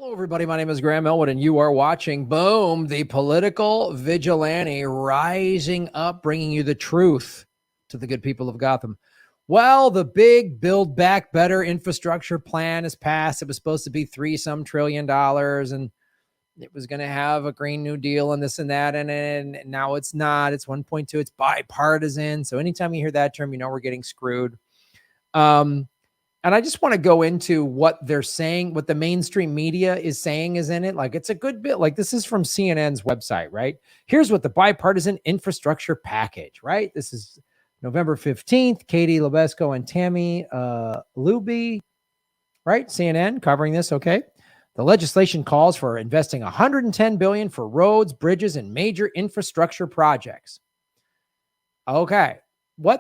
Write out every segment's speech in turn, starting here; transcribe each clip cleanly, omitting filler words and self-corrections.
Hello, everybody. My name is Graham Elwood, and you are watching Boom, the political vigilante rising up, bringing you the truth to the good people of Gotham. Well, the big Build Back Better infrastructure plan is passed. It was supposed to be $3 trillion, and it was going to have a Green New Deal and this and that, and now it's not. It's 1.2. It's bipartisan. So anytime you hear that term, you know we're getting screwed. And I just want to go into what they're saying, what the mainstream media is saying is in it. Like, it's a good bit. Like, this is from CNN's website, right? Here's what the bipartisan infrastructure package, right? This is November 15th. Katie Lebesco and Tammy Luby, right? CNN covering this, okay? The legislation calls for investing $110 billion for roads, bridges, and major infrastructure projects. Okay. I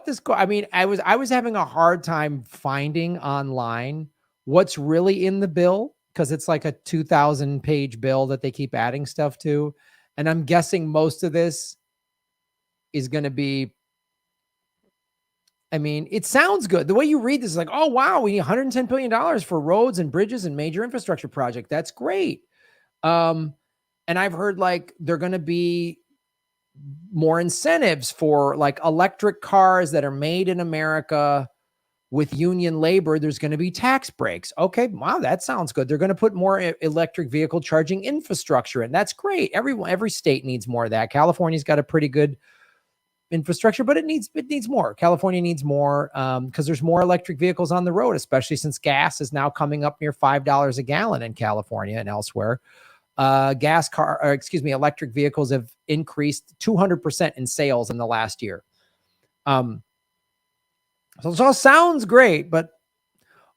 was having a hard time finding online what's really in the bill, because it's like a 2,000 page bill that they keep adding stuff to. And I'm guessing most of this is going to be, it sounds good. The way you read this is like, oh, wow, we need $110 billion for roads and bridges and major infrastructure project. That's great. And I've heard like they're going to be more incentives for like electric cars that are made in America with union labor. There's going to be tax breaks. Okay. Wow. That sounds good. They're going to put more electric vehicle charging infrastructure in. That's great. Every state needs more of that. California's got a pretty good infrastructure, but it needs more. California needs more because there's more electric vehicles on the road, especially since gas is now coming up near $5 a gallon in California and elsewhere. Electric vehicles have increased 200% in sales in the last year. So this all sounds great, but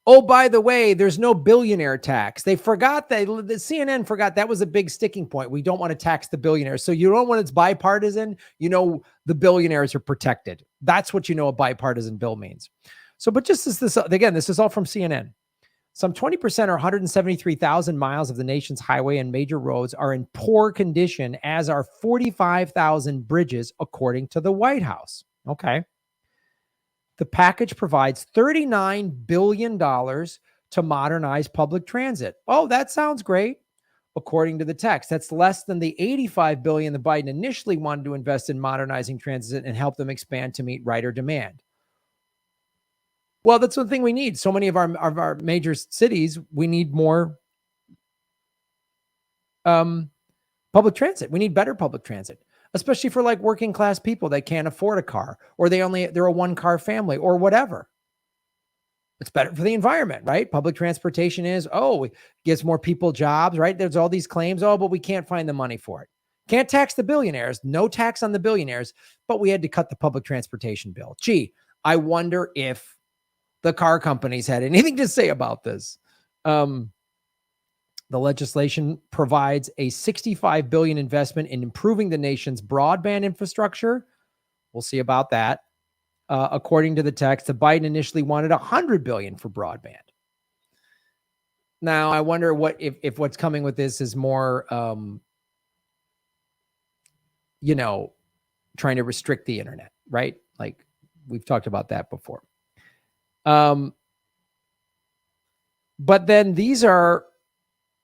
oh, by the way, there's no billionaire tax. They forgot that. The CNN forgot that was a big sticking point. We don't want to tax the billionaires. So you know when it's bipartisan, you know the billionaires are protected. That's what you know a bipartisan bill means. So, but just as this, again, this is all from CNN. Some 20% or 173,000 miles of the nation's highway and major roads are in poor condition, as are 45,000 bridges, according to the White House. Okay. The package provides $39 billion to modernize public transit. Oh, that sounds great. According to the text, that's less than the $85 billion the Biden initially wanted to invest in modernizing transit and help them expand to meet rider demand. Well, that's one thing we need. So many of our major cities, we need more public transit. We need better public transit, especially for like working class people that can't afford a car, or they're a one-car family or whatever. It's better for the environment, right? Public transportation it gives more people jobs, right? There's all these claims, but we can't find the money for it. Can't tax the billionaires, no tax on the billionaires, but we had to cut the public transportation bill. Gee, I wonder if the car companies had anything to say about this. The legislation provides a $65 billion investment in improving the nation's broadband infrastructure. We'll see about that. According to the text, the Biden initially wanted $100 billion for broadband. Now, I wonder if what's coming with this is more, trying to restrict the internet, right? Like we've talked about that before. But then these are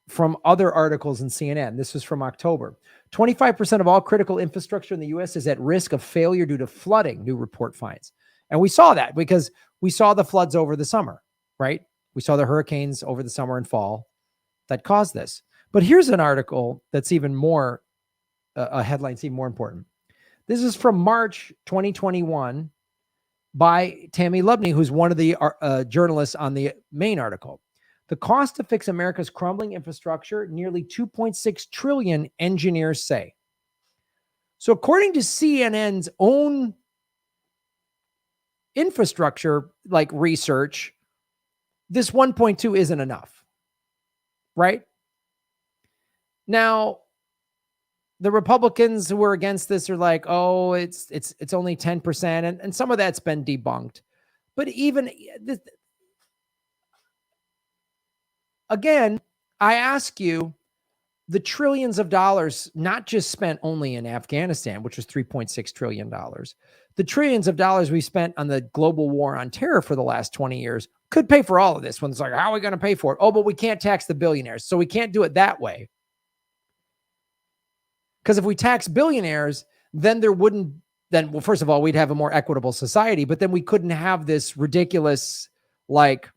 from other articles in CNN. This was from October. 25% of all critical infrastructure in the U.S. is at risk of failure due to flooding, new report finds. And we saw that because we saw the floods over the summer, right? We saw the hurricanes over the summer and fall that caused this. But here's an article that's even more, a headline even more important. This is from March 2021 by Tammy Luby, who's one of the journalists on the main article. The cost to fix America's crumbling infrastructure, nearly $2.6 trillion, engineers say. So according to CNN's own infrastructure research, this 1.2 isn't enough, right? Now, the Republicans who are against this are like, oh, it's only 10%, and some of that's been debunked. But even this, again, I ask you, the trillions of dollars, not just spent only in Afghanistan, which was $3.6 trillion, The trillions of dollars we spent on the global war on terror for the last 20 years could pay for all of this. When it's like, how are we going to pay for it? Oh, but we can't tax the billionaires. So we can't do it that way. Because if we tax billionaires, then well, first of all, we'd have a more equitable society, but then we couldn't have this ridiculous, like,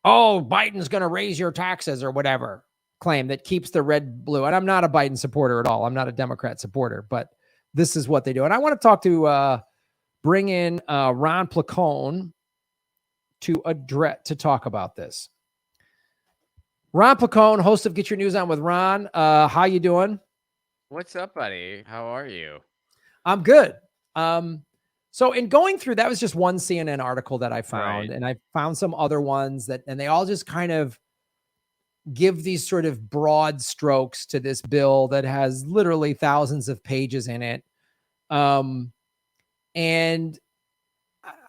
oh, Biden's going to raise your taxes or whatever claim that keeps the red blue. And I'm not a Biden supporter at all. I'm not a Democrat supporter, but this is what they do. And I want to talk to, bring in Ron Placone to talk about this. Ron Placone, host of Get Your News On with Ron. How you doing? What's up, buddy? How are you? I'm good. So in going through, that was just one CNN article that I found, and I found some other ones and they all just kind of give these sort of broad strokes to this bill that has literally thousands of pages in it. And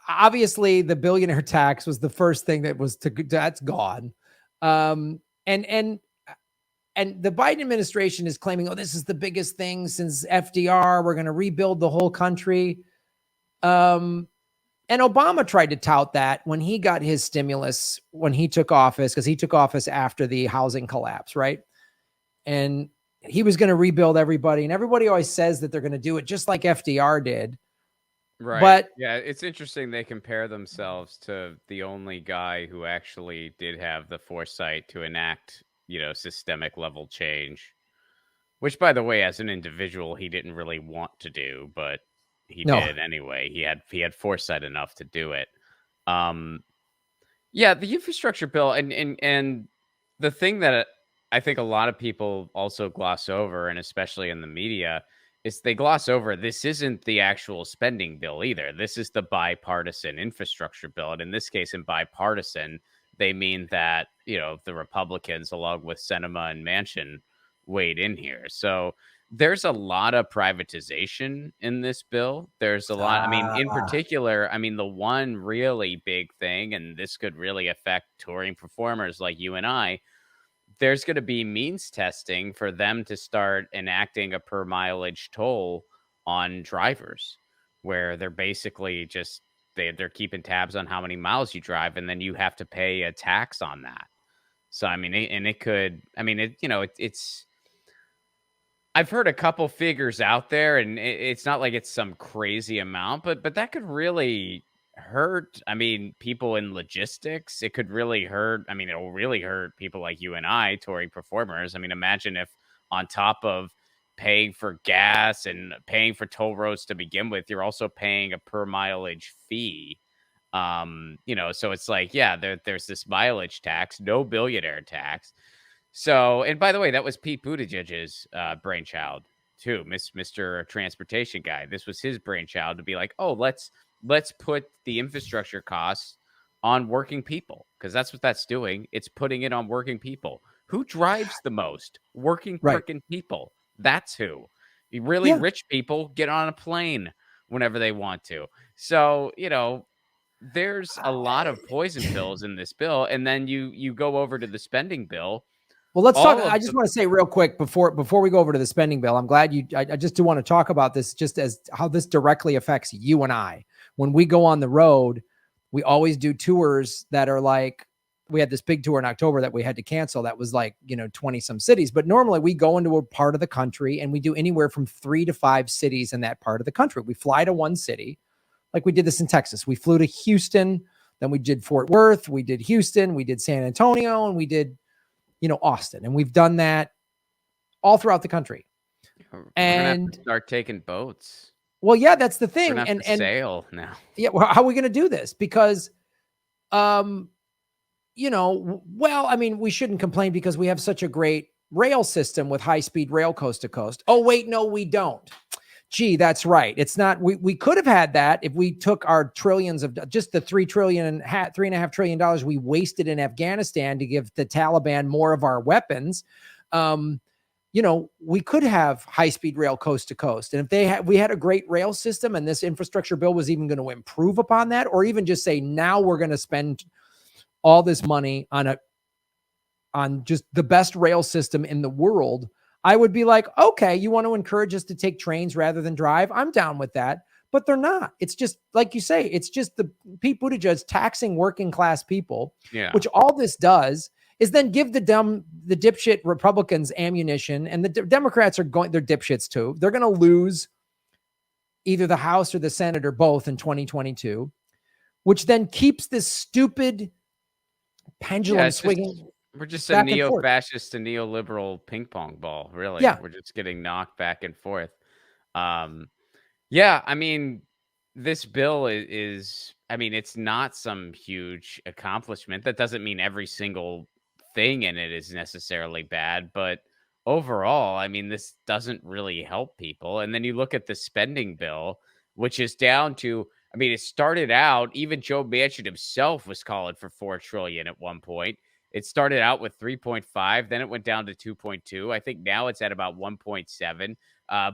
obviously the billionaire tax was the first thing that's gone. And the Biden administration is claiming, oh, this is the biggest thing since FDR. We're going to rebuild the whole country. And Obama tried to tout that when he got his stimulus, when he took office, because he took office after the housing collapse, right? And he was going to rebuild everybody. And everybody always says that they're going to do it just like FDR did. Right. But yeah, it's interesting they compare themselves to the only guy who actually did have the foresight to enact, systemic level change, which, by the way, as an individual, he didn't really want to do, but he did anyway. He had foresight enough to do it. Yeah, the infrastructure bill and the thing that I think a lot of people also gloss over, and especially in the media, is they gloss over this isn't the actual spending bill either. This is the bipartisan infrastructure bill. And in this case, in bipartisan, they mean that, the Republicans, along with Sinema and Manchin, weighed in here. So there's a lot of privatization in this bill. There's a lot. In particular, the one really big thing, and this could really affect touring performers like you and I, there's going to be means testing for them to start enacting a per mileage toll on drivers, where they're basically just they're keeping tabs on how many miles you drive, and then you have to pay a tax on that. So it's I've heard a couple figures out there, and it's not like it's some crazy amount, but that could really hurt. People in logistics. It could really hurt. It'll really hurt people like you and I, touring performers. Imagine if on top of paying for gas and paying for toll roads to begin with, you're also paying a per mileage fee. So it's like, yeah, there's this mileage tax, no billionaire tax. So, and by the way, that was Pete Buttigieg's brainchild too, Mr. Transportation guy. This was his brainchild to be like, oh, let's put the infrastructure costs on working people, because that's what that's doing. It's putting it on working people. Who drives the most? Working freaking people. That's who. Really rich people get on a plane whenever they want to. So, there's a lot of poison pills in this bill. And then you go over to the spending bill. Well, let's talk. I just want to say real quick before we go over to the spending bill, I'm glad I just do want to talk about this, just as how this directly affects you and I. When we go on the road, we always do tours that are like, we had this big tour in October that we had to cancel. That was like, 20 some cities, but normally we go into a part of the country and we do anywhere from 3 to 5 cities in that part of the country. We fly to one city, like we did this in Texas. We flew to Houston, then we did Fort Worth, we did Houston, we did San Antonio, and we did Austin. And we've done that all throughout the country. We're and have to start taking boats. Well, yeah, that's the thing. We're gonna have to sail now. Yeah. Well, how are we going to do this? Because, we shouldn't complain because we have such a great rail system with high-speed rail coast to coast. Oh, wait, no, we don't. Gee, that's right. It's not, we could have had that if we took our trillions of just the $3.5 trillion we wasted in Afghanistan to give the Taliban more of our weapons. We could have high-speed rail coast to coast. And if we had a great rail system, and this infrastructure bill was even going to improve upon that, or even just say, now we're going to spend all this money on just the best rail system in the world, I would be like, okay, you want to encourage us to take trains rather than drive? I'm down with that. but they're not. It's just like you say, it's just the Pete Buttigieg taxing working class people, which all this does is then give the dipshit Republicans ammunition, and the Democrats are they're dipshits too. They're going to lose either the House or the Senate or both in 2022, which then keeps this stupid pendulum swinging. We're just a neo-fascist and neoliberal ping pong ball, really. Yeah. We're just getting knocked back and forth. Yeah, I mean, this bill is, I mean, it's not some huge accomplishment. That doesn't mean every single thing in it is necessarily bad, but overall, I mean, this doesn't really help people. And then you look at the spending bill, which is down to, I mean, it started out, even Joe Manchin himself was calling for $4 trillion at one point. It started out with 3.5, then it went down to 2.2. I think now it's at about 1.7.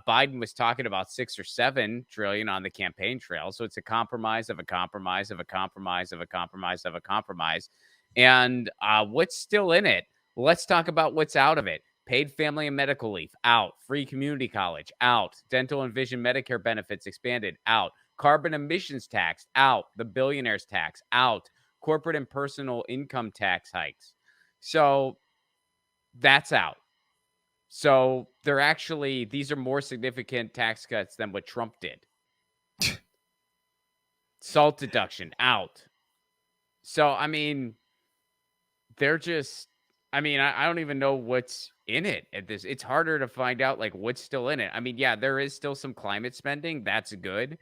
Biden was talking about 6 or 7 trillion on the campaign trail. So it's a compromise of a compromise of a compromise of a compromise of a compromise. And what's still in it? Let's talk about what's out of it. Paid family and medical leave, out. Free community college, out. Dental and vision Medicare benefits expanded, out. Carbon emissions tax, out. The billionaire's tax, out. Corporate and personal income tax hikes. So that's out. So they're actually, these are more significant tax cuts than what Trump did. Salt deduction, out. So, I mean, they're just, I mean, I don't even know what's in it at this. It's harder to find out like what's still in it. I mean, yeah, there is still some climate spending. That's good.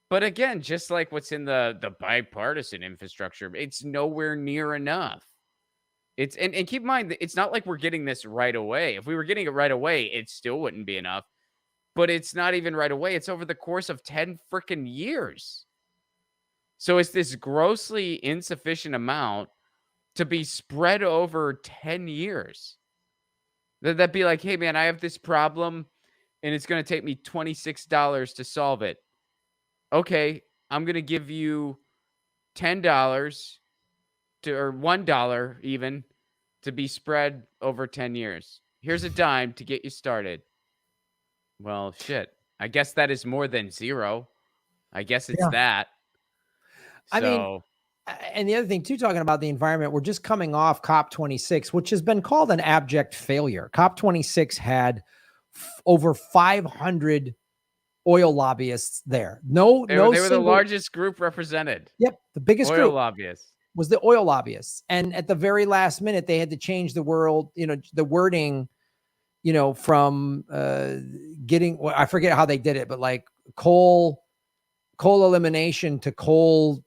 But again, just like what's in the bipartisan infrastructure, it's nowhere near enough. It's and keep in mind that it's not like we're getting this right away. If we were getting it right away, it still wouldn't be enough. But it's not even right away. It's over the course of 10 freaking years. So it's this grossly insufficient amount to be spread over 10 years. That'd be like, hey, man, I have this problem and it's going to take me $26 to solve it. Okay, I'm going to give you $10 or $1 even to be spread over 10 years. Here's a dime to get you started. Well, shit. I guess that is more than zero. I guess it's that. So, I mean, and the other thing too, talking about the environment, we're just coming off COP26, which has been called an abject failure. COP26 had over 500 oil lobbyists there. They were the largest group represented. Yep, the biggest oil group lobbyists was the oil lobbyists, and at the very last minute, they had to change the wording, from getting. I forget how they did it, but like coal elimination to coal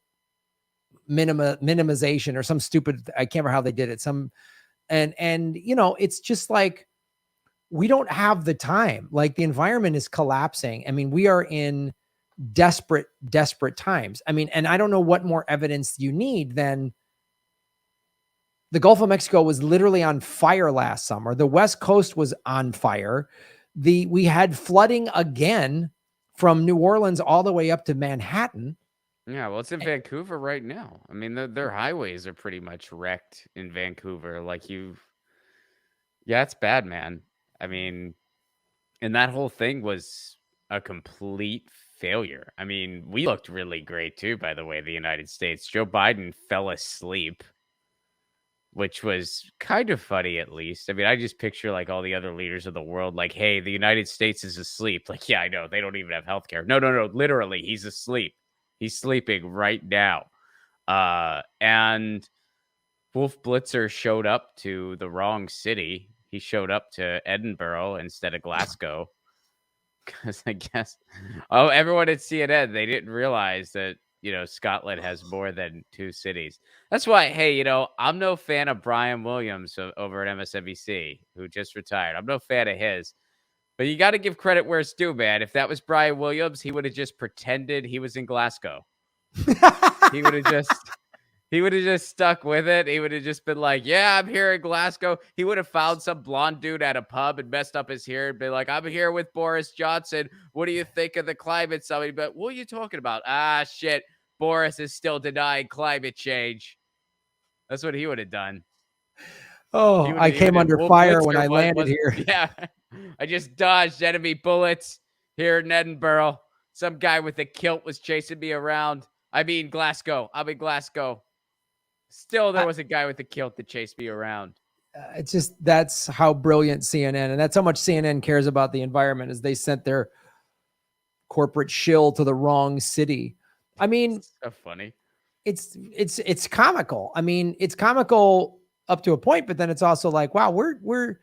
minimization or some stupid. I can't remember how they did it. It's just like, we don't have the time. Like, the environment is collapsing. I mean, we are in desperate times. I mean, and I don't know what more evidence you need than the Gulf of Mexico was literally on fire last summer. The West Coast was on fire. We had flooding again from New Orleans all the way up to Manhattan. Yeah, well, it's in Vancouver right now. I mean, their highways are pretty much wrecked in Vancouver. Yeah, it's bad, man. I mean, and that whole thing was a complete failure. I mean, we looked really great too, by the way, the United States. Joe Biden fell asleep, which was kind of funny, at least. I mean, I just picture like all the other leaders of the world, like, hey, the United States is asleep. Like, yeah, I know, they don't even have healthcare. No, literally, he's asleep. He's sleeping right now. And Wolf Blitzer showed up to the wrong city. He showed up to Edinburgh instead of Glasgow. Because I guess, everyone at CNN, they didn't realize that, Scotland has more than 2 cities. That's why, hey, I'm no fan of Brian Williams over at MSNBC, who just retired. I'm no fan of his. But you got to give credit where it's due, man. If that was Brian Williams, he would have just pretended he was in Glasgow. He would have just stuck with it. He would have just been like, yeah, I'm here in Glasgow. He would have found some blonde dude at a pub and messed up his hair and be like, I'm here with Boris Johnson. What do you think of the climate summit? But what are you talking about? Ah, shit. Boris is still denying climate change. That's what he would have done. Oh, I came under fire when I landed here. Yeah. I just dodged enemy bullets here in Edinburgh. Some guy with a kilt was chasing me around. I mean, Glasgow. I'm in Glasgow. Still, there was a guy with a kilt that chased me around. It's just, that's how brilliant CNN, and that's how much CNN cares about the environment, is they sent their corporate shill to the wrong city. I mean, It's so funny. It's comical. I mean, it's comical up to a point, but then it's also like, wow, we're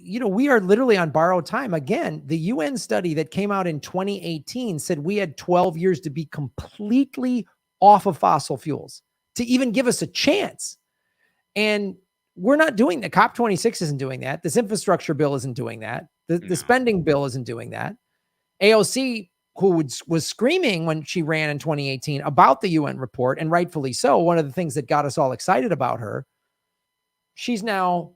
we are literally on borrowed time. Again, the UN study that came out in 2018 said we had 12 years to be completely off of fossil fuels to even give us a chance. And we're not doing that. COP26 isn't doing that. This infrastructure bill isn't doing that. The spending bill isn't doing that. AOC, who was screaming when she ran in 2018 about the UN report, and rightfully so, one of the things that got us all excited about her, she's now,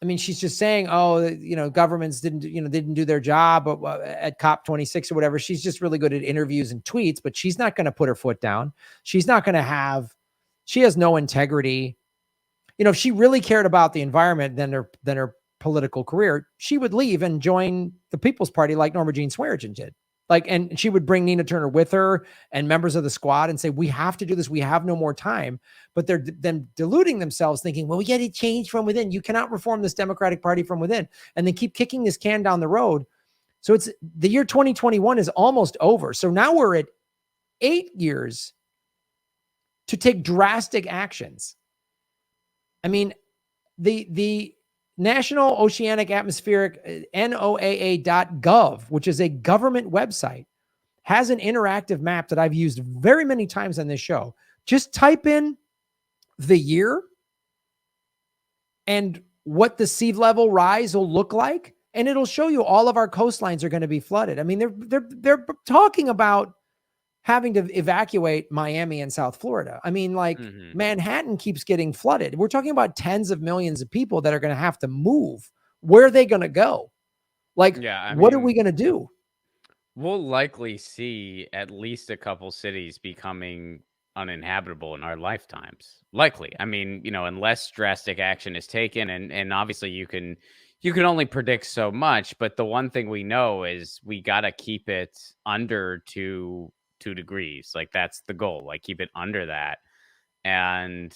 I mean, she's just saying, oh, governments didn't do their job at COP26 or whatever. She's just really good at interviews and tweets, but she's not going to put her foot down. She's not going to she has no integrity. If she really cared about the environment, then her political career, she would leave and join the People's Party like Norma Jean Swearengin did. And she would bring Nina Turner with her and members of the squad and say, we have to do this. We have no more time. But they're then deluding themselves, thinking, well, we get it changed from within. You cannot reform this Democratic Party from within. And they keep kicking this can down the road. So it's the year 2021 is almost over. So now we're at 8 years to take drastic actions. I mean, the National Oceanic Atmospheric, NOAA.gov, which is a government website, has an interactive map that I've used very many times on this show. Just type in the year and what the sea level rise will look like, and it'll show you all of our coastlines are going to be flooded. I mean, they're talking about having to evacuate Miami and South Florida. I mean, Manhattan keeps getting flooded. We're talking about tens of millions of people that are going to have to move. Where are they going to go? What are we going to do? We'll likely see at least a couple cities becoming uninhabitable in our lifetimes. Likely. I mean, unless drastic action is taken, and obviously you can only predict so much, but the one thing we know is we got to keep it under 2 degrees. Like, that's the goal. Like, keep it under that. And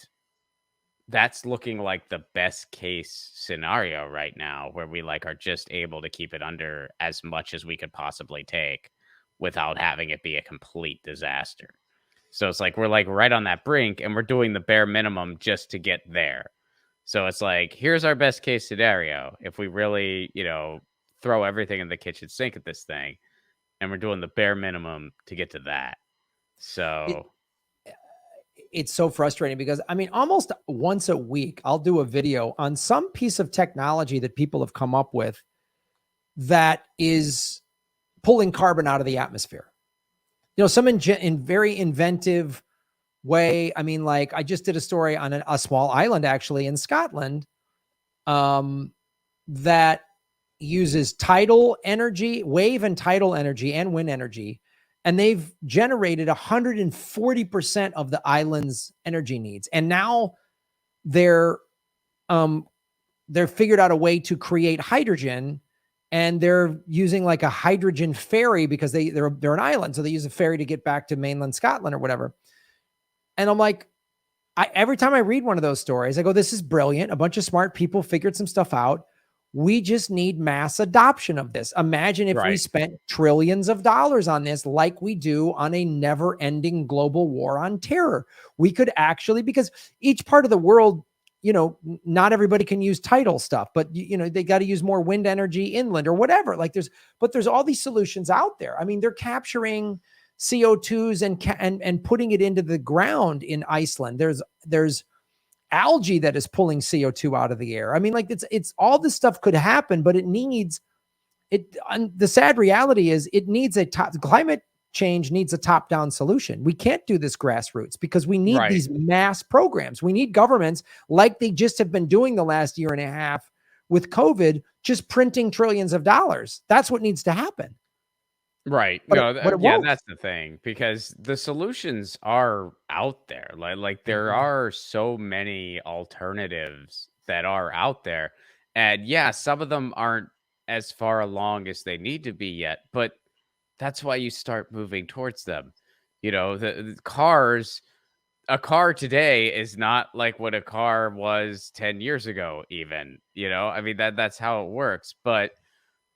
that's looking like the best case scenario right now, where we are just able to keep it under as much as we could possibly take without having it be a complete disaster. So it's we're right on that brink, and we're doing the bare minimum just to get there. So it's here's our best case scenario. If we really, throw everything in the kitchen sink at this thing, and we're doing the bare minimum to get to that. So it's so frustrating because, I mean, almost once a week, I'll do a video on some piece of technology that people have come up with that is pulling carbon out of the atmosphere. Some in very inventive way. I mean, I just did a story on a small island, actually, in Scotland, that uses tidal energy, wave and tidal energy, and wind energy. And they've generated 140% of the island's energy needs. And now they're figured out a way to create hydrogen, and they're using a hydrogen ferry because they're an island. So they use a ferry to get back to mainland Scotland or whatever. And I'm every time I read one of those stories, I go, this is brilliant. A bunch of smart people figured some stuff out. We just need mass adoption of this. Imagine if we spent trillions of dollars on this, like we do on a never-ending global war on terror. We could actually, because each part of the world, not everybody can use tidal stuff, but they got to use more wind energy inland or whatever. There's all these solutions out there. I mean, they're capturing CO2s and putting it into the ground in Iceland. There's algae that is pulling CO2 out of the air. I mean, it's all this stuff could happen, but it needs it. The sad reality is climate change needs a top-down solution. We can't do this grassroots because we need these mass programs. We need governments like they just have been doing the last year and a half with COVID, just printing trillions of dollars. That's what needs to happen. Right. That's the thing, because the solutions are out there. There are so many alternatives that are out there. And some of them aren't as far along as they need to be yet, but that's why you start moving towards them. The cars, a car today is not like what a car was 10 years ago even. I mean, that's how it works. But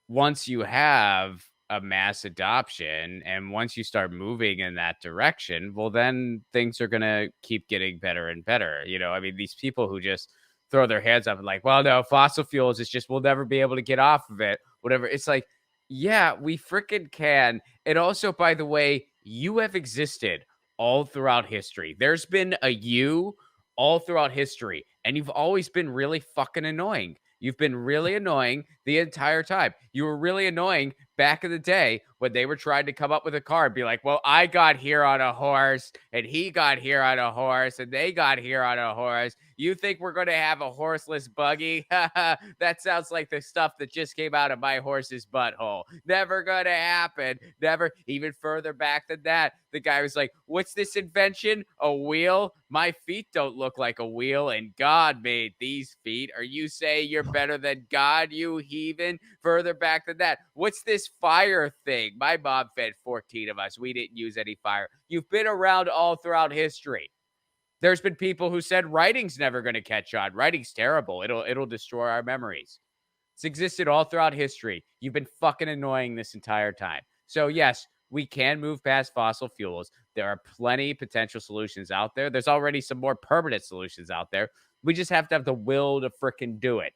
once you have a mass adoption and once you start moving in that direction, well, then things are going to keep getting better and better. I mean, these people who just throw their hands up and like, well, no, fossil fuels, it's just we'll never be able to get off of it, whatever. It's like, yeah, we freaking can. And also, by the way, you have existed all throughout history. There's been a you all throughout history, and you've always been really fucking annoying. You've been really annoying the entire time. You were really annoying back in the day when they were trying to come up with a car and be like, well, I got here on a horse and he got here on a horse and they got here on a horse. You think we're going to have a horseless buggy? That sounds like the stuff that just came out of my horse's butthole. Never going to happen. Never. Even further back than that, the guy was like, what's this invention? A wheel? My feet don't look like a wheel, and God made these feet. Are you saying you're better than God, you heathen? Further back than that, what's this fire thing? My mom fed 14 of us. We didn't use any fire. You've been around all throughout history. There's been people who said writing's never going to catch on. Writing's terrible. It'll destroy our memories. It's existed all throughout history. You've been fucking annoying this entire time. So yes, we can move past fossil fuels. There are plenty potential solutions out there. There's already some more permanent solutions out there. We just have to have the will to frickin' do it.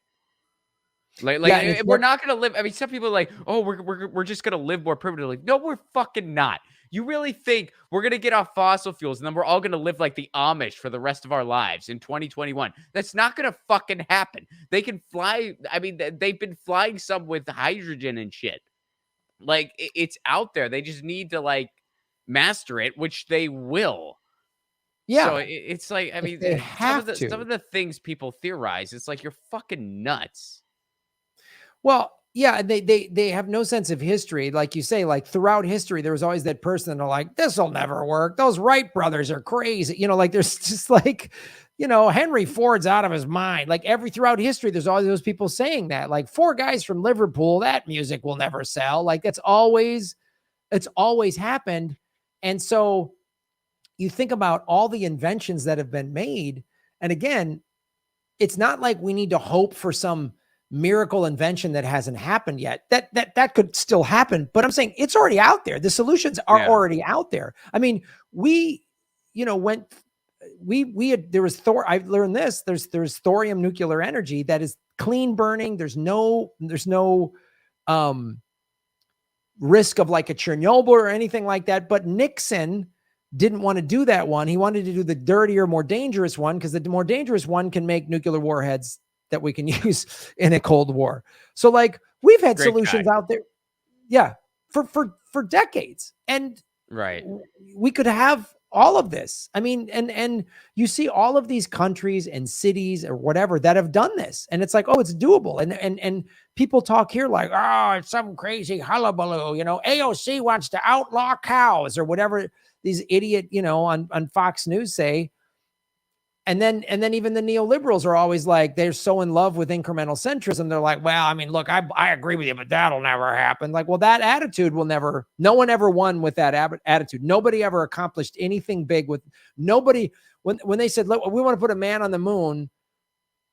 Like we're not gonna live. I mean, some people are like, oh, we're just gonna live more permanently. No, we're fucking not. You really think we're gonna get off fossil fuels and then we're all gonna live like the Amish for the rest of our lives in 2021? That's not gonna fucking happen. They can fly. I mean, they've been flying some with hydrogen and shit. Like it's out there. They just need to like master it, which they will. Yeah. So it's like, I mean, they have some of the things people theorize, it's like you're fucking nuts. Well, yeah, they have no sense of history. Like you say, like throughout history, there was always that person that are like, this will never work. Those Wright brothers are crazy. Like there's just like, Henry Ford's out of his mind. Like throughout history, there's always those people saying that. Like 4 guys from Liverpool, that music will never sell. Like it's always happened. And so you think about all the inventions that have been made. And again, it's not like we need to hope for some miracle invention that hasn't happened yet. That could still happen, but I'm saying it's already out there. The solutions are already out there. I mean, we had, there was I've learned this, there's thorium nuclear energy that is clean burning. There's no risk of like a Chernobyl or anything like that. But Nixon didn't want to do that one. He wanted to do the dirtier, more dangerous one, because the more dangerous one can make nuclear warheads that we can use in a Cold War. So like we've had solutions out there. Yeah. For decades. And right. We could have all of this. I mean, and you see all of these countries and cities or whatever that have done this. And it's like, oh, it's doable. And people talk here like, oh, it's some crazy hullabaloo, AOC wants to outlaw cows or whatever these idiot, on Fox News say. And then even the neoliberals are always like, they're so in love with incremental centrism. They're like, well, I mean, look, I agree with you, but that'll never happen. Like, well, that attitude will never, no one ever won with that attitude. Nobody ever accomplished anything big with nobody. When they said, look, we want to put a man on the moon,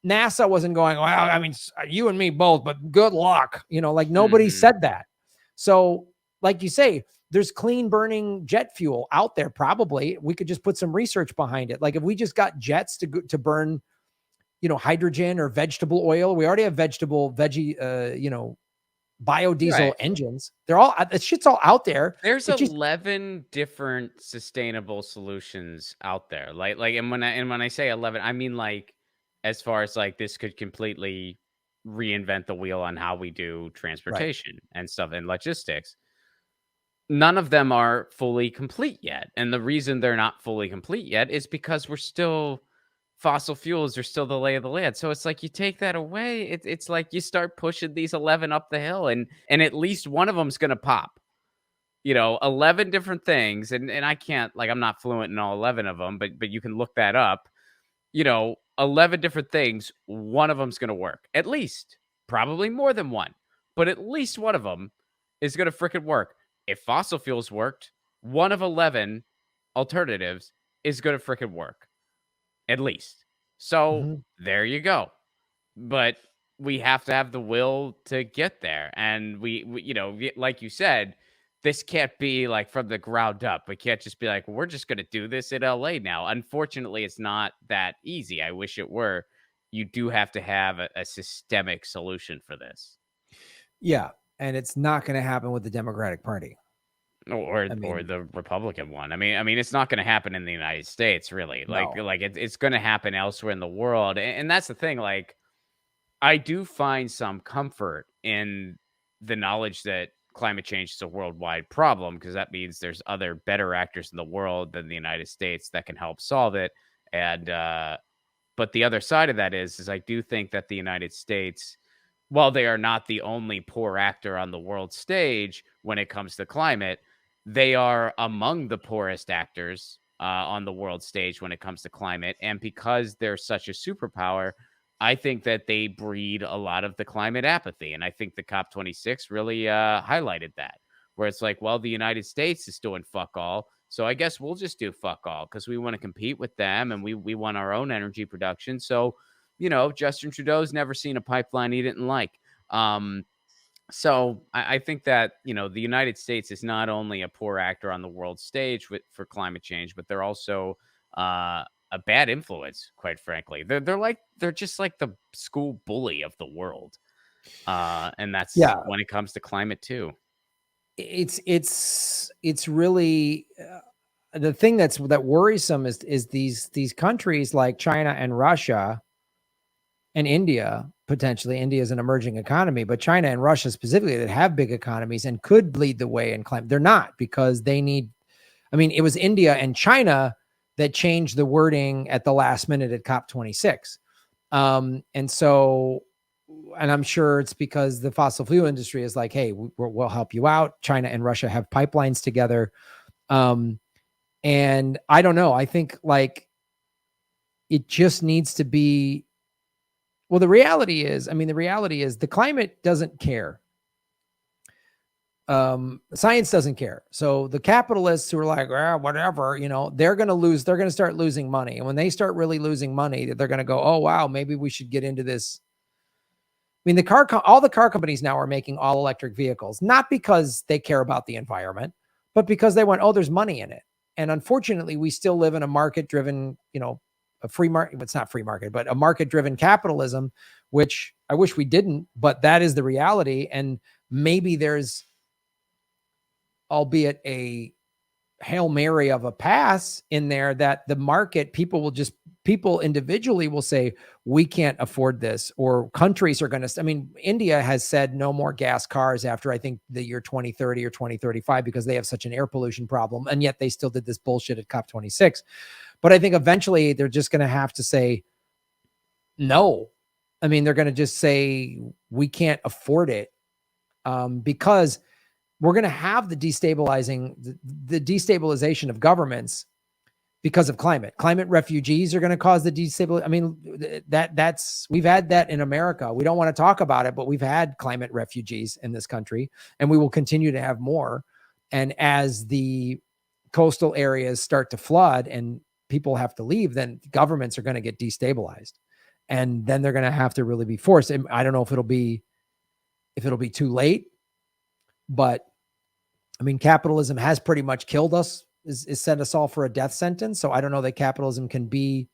NASA wasn't going, well, I mean, you and me both, but good luck. Like nobody said that. So like you say, there's clean burning jet fuel out there. Probably we could just put some research behind it. Like if we just got jets to burn, hydrogen or vegetable oil, we already have veggie, biodiesel engines. They're all, that shit's all out there. There's 11 different sustainable solutions out there. Like, and when I say 11, I mean like, as far as like, this could completely reinvent the wheel on how we do transportation and stuff and logistics. None of them are fully complete yet. And the reason they're not fully complete yet is because we're still, fossil fuels are still the lay of the land. So it's like you take that away, it's like you start pushing these 11 up the hill and at least one of them's going to pop. 11 different things. And I can't, like, I'm not fluent in all 11 of them, but you can look that up. 11 different things, one of them's going to work. At least, probably more than one. but at least one of them is going to frickin' work. If fossil fuels worked, one of 11 alternatives is going to frickin' work, at least. So Mhm. there you go. But we have to have the will to get there. And like you said, this can't be like from the ground up. We can't just be like, we're just going to do this in LA now. Unfortunately, it's not that easy. I wish it were. You do have to have a systemic solution for this. Yeah, and it's not going to happen with the Democratic Party. Or I or mean, the Republican one. I mean, it's not going to happen in the United States, really. Like no. like it's going to happen elsewhere in the world, and that's the thing. Like, I do find some comfort in the knowledge that climate change is a worldwide problem, because that means there's other better actors in the world than the United States that can help solve it. And but the other side of that is I do think that the United States, while they are not the only poor actor on the world stage when it comes to climate, they are among the poorest actors on the world stage when it comes to climate. And because they're such a superpower, I think that they breed a lot of the climate apathy. And I think the COP26 really highlighted that, where it's like, well, the United States is doing fuck all. So I guess we'll just do fuck all because we want to compete with them, and we want our own energy production. So, Justin Trudeau's never seen a pipeline he didn't like. So I think that, the United States is not only a poor actor on the world stage for climate change, but they're also a bad influence, quite frankly. They're just like the school bully of the world. And that's Yeah, when it comes to climate too. it's really the thing that worrisome is these countries like China and Russia and India. Potentially, India is an emerging economy, but China and Russia specifically that have big economies and could lead the way in climate. They're not, because they need. I mean, it was India and China that changed the wording at the last minute at COP26. And so, and I'm sure it's because the fossil fuel industry is like, hey, we'll help you out. China and Russia have pipelines together. Um, and I don't know. I think like it just needs to be. Well, the reality is the climate doesn't care. Science doesn't care. So the capitalists who are like, whatever, they're going to start losing money. And when they start really losing money, they're going to go, oh, wow, maybe we should get into this. I mean, all the car companies now are making all electric vehicles, not because they care about the environment, but because they went, oh, there's money in it. And unfortunately, we still live in a market driven, a free market. It's not free market, but a market driven capitalism, which I wish we didn't, but that is the reality. And maybe there's, albeit a Hail Mary of a pass in there, that the market, people individually will say, we can't afford this, or countries are going to, India has said no more gas cars after, I think, the year 2030 or 2035, because they have such an air pollution problem. And yet they still did this bullshit at COP26. But I think eventually they're just going to have to say no. They're going to just say, we can't afford it, because we're going to have the destabilization of governments because of climate. Climate refugees are going to cause the destabilization. We've had that in America. We don't want to talk about it, but we've had climate refugees in this country, and we will continue to have more. And as the coastal areas start to flood and people have to leave, then governments are going to get destabilized, and then they're going to have to really be forced. And I don't know if it'll be too late, but capitalism has pretty much killed us, is sent us all for a death sentence. So I don't know that capitalism can be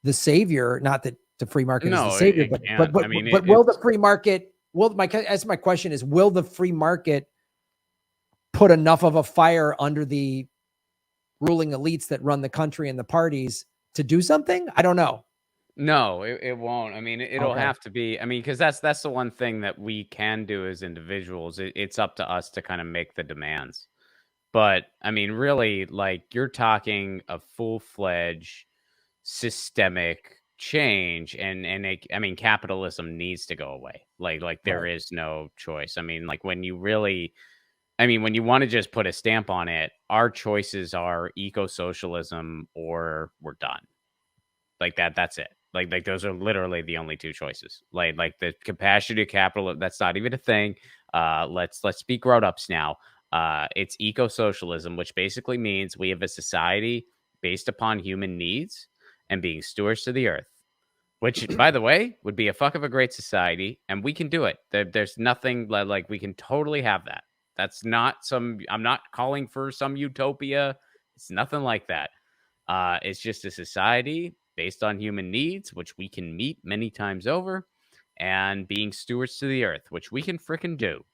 the savior. Not that the free market is the No, savior, it but can't. I mean, will the free market? My question is, will the free market put enough of a fire under the ruling elites that run the country and the parties to do something? I don't know. No, it won't. I mean, it'll Okay. have to be. I mean, because that's the one thing that we can do as individuals. It's up to us to kind of make the demands. But I mean, really, like, you're talking a full-fledged systemic change, and capitalism needs to go away. Like there Right. is no choice. Like, when when you want to just put a stamp on it, our choices are eco-socialism or we're done. Like that's it. Like those are literally the only two choices. Like the compassionate capital, that's not even a thing. Let's be grown-ups now. It's eco-socialism, which basically means we have a society based upon human needs and being stewards to the earth. Which, by the way, would be a fuck of a great society, and we can do it. There's nothing like we can totally have that. That's not some. I'm not calling for some utopia. It's nothing like that. It's just a society based on human needs, which we can meet many times over, and being stewards to the earth, which we can frickin' do.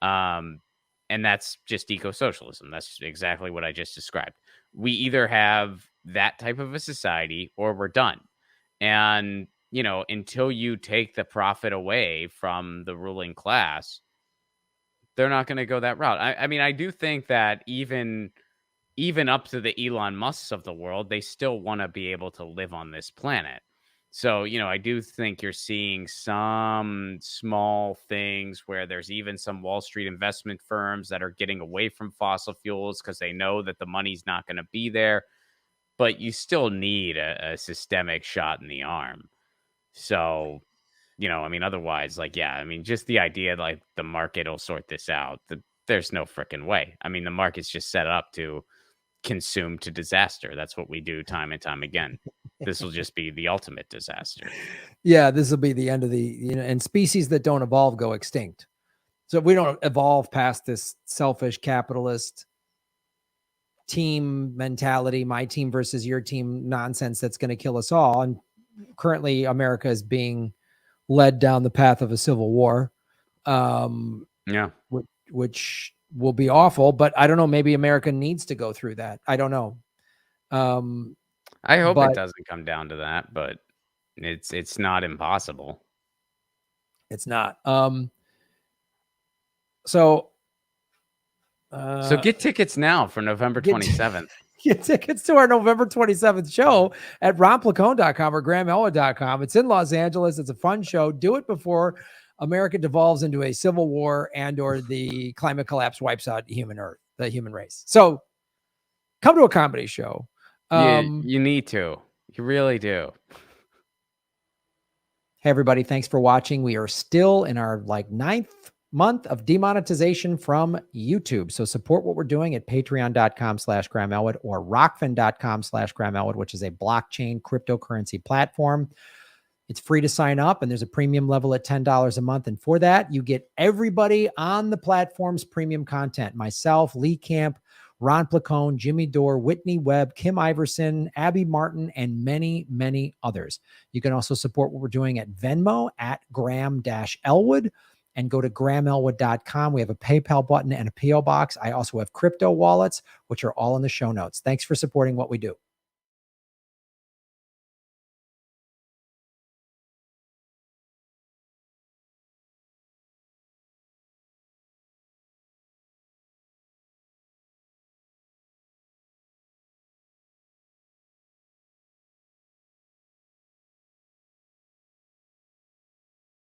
And that's just eco-socialism. That's exactly what I just described. We either have that type of a society or we're done. And, you know, until you take the profit away from the ruling class, they're not going to go that route. I mean, I do think that even up to the Elon Musks of the world, they still want to be able to live on this planet. So, you know, I do think you're seeing some small things where there's even some Wall Street investment firms that are getting away from fossil fuels because they know that the money's not going to be there. But you still need a systemic shot in the arm. So, you know, I mean, otherwise, like, yeah, I mean, just the idea like the market will sort this out. There's no freaking way. I mean, the market's just set up to consume to disaster. That's what we do time and time again. This will just be the ultimate disaster. Yeah, this will be the end of the, you know, and species that don't evolve go extinct. So if we don't evolve past this selfish capitalist team mentality, my team versus your team nonsense that's going to kill us all. And currently America is being led down the path of a civil war, which will be awful, but I don't know, maybe America needs to go through that. I don't know. I hope it doesn't come down to that, but it's not impossible. It's not. So get tickets now for November 27th. Get tickets to our November 27th show at ronplacone.com or grahamelwood.com. It's in Los Angeles. It's a fun show. Do it before America devolves into a civil war and or the climate collapse wipes out the human race. So come to a comedy show. You need to. You really do. Hey, everybody. Thanks for watching. We are still in our 9th month of demonetization from YouTube. So support what we're doing at patreon.com/GrahamElwood or rockfin.com/GrahamElwood, which is a blockchain cryptocurrency platform. It's free to sign up, and there's a premium level at $10 a month. And for that, you get everybody on the platform's premium content. Myself, Lee Camp, Ron Placone, Jimmy Dore, Whitney Webb, Kim Iverson, Abby Martin, and many, many others. You can also support what we're doing at Venmo at Graham-Elwood. And go to grahamelwood.com. We have a PayPal button and a PO box. I also have crypto wallets, which are all in the show notes. Thanks for supporting what we do.